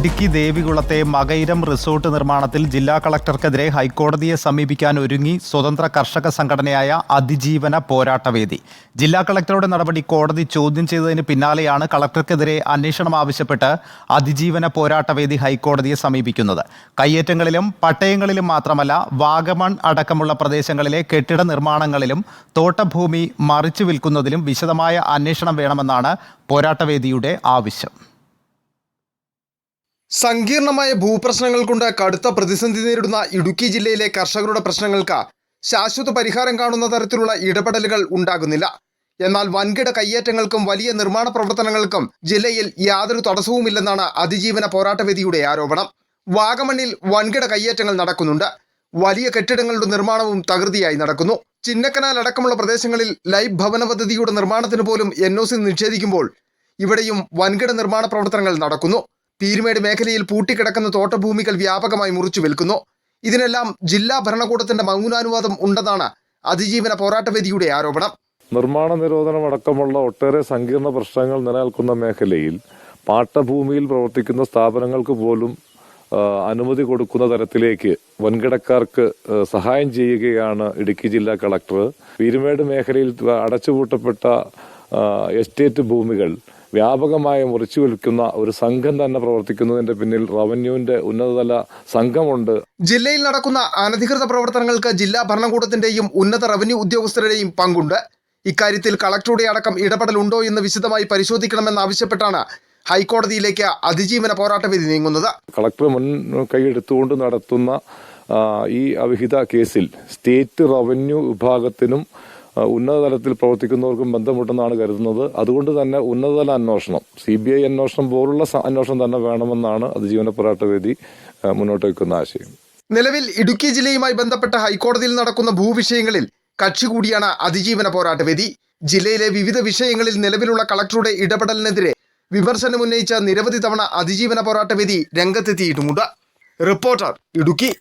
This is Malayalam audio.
ഇടുക്കി ദേവികുളത്തെ മകയിരം റിസോർട്ട് നിർമ്മാണത്തിൽ ജില്ലാ കളക്ടർക്കെതിരെ ഹൈക്കോടതിയെ സമീപിക്കാൻ ഒരുങ്ങി സ്വതന്ത്ര കർഷക സംഘടനയായ അതിജീവന പോരാട്ടവേദി. ജില്ലാ കളക്ടറുടെ നടപടി കോടതി ചോദ്യം ചെയ്തതിന് പിന്നാലെയാണ് കളക്ടർക്കെതിരെ അന്വേഷണം ആവശ്യപ്പെട്ട് അതിജീവന പോരാട്ടവേദി ഹൈക്കോടതിയെ സമീപിക്കുന്നത്. കയ്യേറ്റങ്ങളിലും പട്ടയങ്ങളിലും മാത്രമല്ല, വാഗമൺ അടക്കമുള്ള പ്രദേശങ്ങളിലെ കെട്ടിട നിർമ്മാണങ്ങളിലും തോട്ടഭൂമി മറിച്ചു വിൽക്കുന്നതിലും വിശദമായ അന്വേഷണം വേണമെന്നാണ് പോരാട്ടവേദിയുടെ ആവശ്യം. സങ്കീർണമായ ഭൂപ്രശ്നങ്ങൾ കൊണ്ട് കടുത്ത പ്രതിസന്ധി നേരിടുന്ന ഇടുക്കി ജില്ലയിലെ കർഷകരുടെ പ്രശ്നങ്ങൾക്ക് ശാശ്വത പരിഹാരം കാണുന്ന തരത്തിലുള്ള ഇടപെടലുകൾ ഉണ്ടാകുന്നില്ല. എന്നാൽ വൻകിട കയ്യേറ്റങ്ങൾക്കും വലിയ നിർമ്മാണ പ്രവർത്തനങ്ങൾക്കും ജില്ലയിൽ യാതൊരു തടസ്സവുമില്ലെന്നാണ് അതിജീവന പോരാട്ടവേദിയുടെ ആരോപണം. വാഗമണ്ണിൽ വൻകിട കയ്യേറ്റങ്ങൾ നടക്കുന്നുണ്ട്. വലിയ കെട്ടിടങ്ങളുടെ നിർമ്മാണവും തകൃതിയായി നടക്കുന്നു. ചിന്നക്കനാൽ അടക്കമുള്ള പ്രദേശങ്ങളിൽ ലൈഫ് ഭവന പദ്ധതിയുടെ നിർമ്മാണത്തിന് പോലും NOC നിഷേധിക്കുമ്പോൾ ഇവിടെയും വൻകിട നിർമ്മാണ പ്രവർത്തനങ്ങൾ നടക്കുന്നു. പീരുമേട് മേഖലയിൽ പൂട്ടിക്കിടക്കുന്ന തോട്ടഭൂമികൾ വ്യാപകമായി മുറിച്ചു വിൽക്കുന്നു. ഇതിനെല്ലാം ജില്ലാ ഭരണകൂടത്തിന്റെ മൗനാനുവാദം ഉണ്ടെന്നാണ് അതിജീവന പോരാട്ടവേദിയുടെ ആരോപണം. നിർമ്മാണ നിരോധനം അടക്കമുള്ള ഒട്ടേറെ സങ്കീർണ പ്രശ്നങ്ങൾ നിലനിൽക്കുന്ന മേഖലയിൽ പാട്ടഭൂമിയിൽ പ്രവർത്തിക്കുന്ന സ്ഥാപനങ്ങൾക്ക് പോലും അനുമതി കൊടുക്കുന്ന തരത്തിലേക്ക് വൻകിടക്കാർക്ക് സഹായം ചെയ്യുകയാണ് ഇടുക്കി ജില്ലാ കളക്ടർ. പീരുമേട് മേഖലയിൽ അടച്ചുപൂട്ടപ്പെട്ട എസ്റ്റേറ്റ് ഭൂമികൾ വ്യാപകമായി മുറിച്ചു വിൽക്കുന്ന ഒരു സംഘം തന്നെ പ്രവർത്തിക്കുന്നതിന്റെ പിന്നിൽ റവന്യൂവിന്റെ ഉന്നതതല സംഘമുണ്ട്. ജില്ലയിൽ നടക്കുന്ന അനധികൃത പ്രവർത്തനങ്ങൾക്ക് ജില്ലാ ഭരണകൂടത്തിന്റെയും ഉന്നത റവന്യൂ ഉദ്യോഗസ്ഥരുടെയും പങ്കുണ്ട്. ഇക്കാര്യത്തിൽ കളക്ടറുടെ അടക്കം ഇടപെടലുണ്ടോ എന്ന് വിശദമായി പരിശോധിക്കണമെന്നാവശ്യപ്പെട്ടാണ് ഹൈക്കോടതിയിലേക്ക് അതിജീവന പോരാട്ടവേദി നീങ്ങുന്നത്. കളക്ടർ മുൻ കൈയെടുത്തുകൊണ്ട് നടത്തുന്ന ഈ അവിഹിത കേസിൽ സ്റ്റേറ്റ് റവന്യൂ വിഭാഗത്തിനും ഉന്നതതലത്തിൽ പ്രവർത്തിക്കുന്നവർക്കും ബന്ധമുണ്ടെന്നാണ് കരുതുന്നത്. അതുകൊണ്ട് തന്നെ ഉന്നതതല അന്വേഷണം, CBI അന്വേഷണം പോലുള്ള അന്വേഷണം തന്നെ വേണമെന്നാണ് അതിജീവന പോരാട്ടവേദി മുന്നോട്ട് വയ്ക്കുന്ന ആശയം. നിലവിൽ ഇടുക്കി ജില്ലയുമായി ബന്ധപ്പെട്ട ഹൈക്കോടതിയിൽ നടക്കുന്ന ഭൂവിഷയങ്ങളിൽ കക്ഷി കൂടിയാണ് അതിജീവന പോരാട്ടവേദി. ജില്ലയിലെ വിവിധ വിഷയങ്ങളിൽ നിലവിലുള്ള കളക്ടറുടെ ഇടപെടലിനെതിരെ വിമർശനം ഉന്നയിച്ച നിരവധി തവണ അതിജീവന പോരാട്ടവേദി രംഗത്തെത്തിയിട്ടുമുണ്ട്. റിപ്പോർട്ടർ, ഇടുക്കി.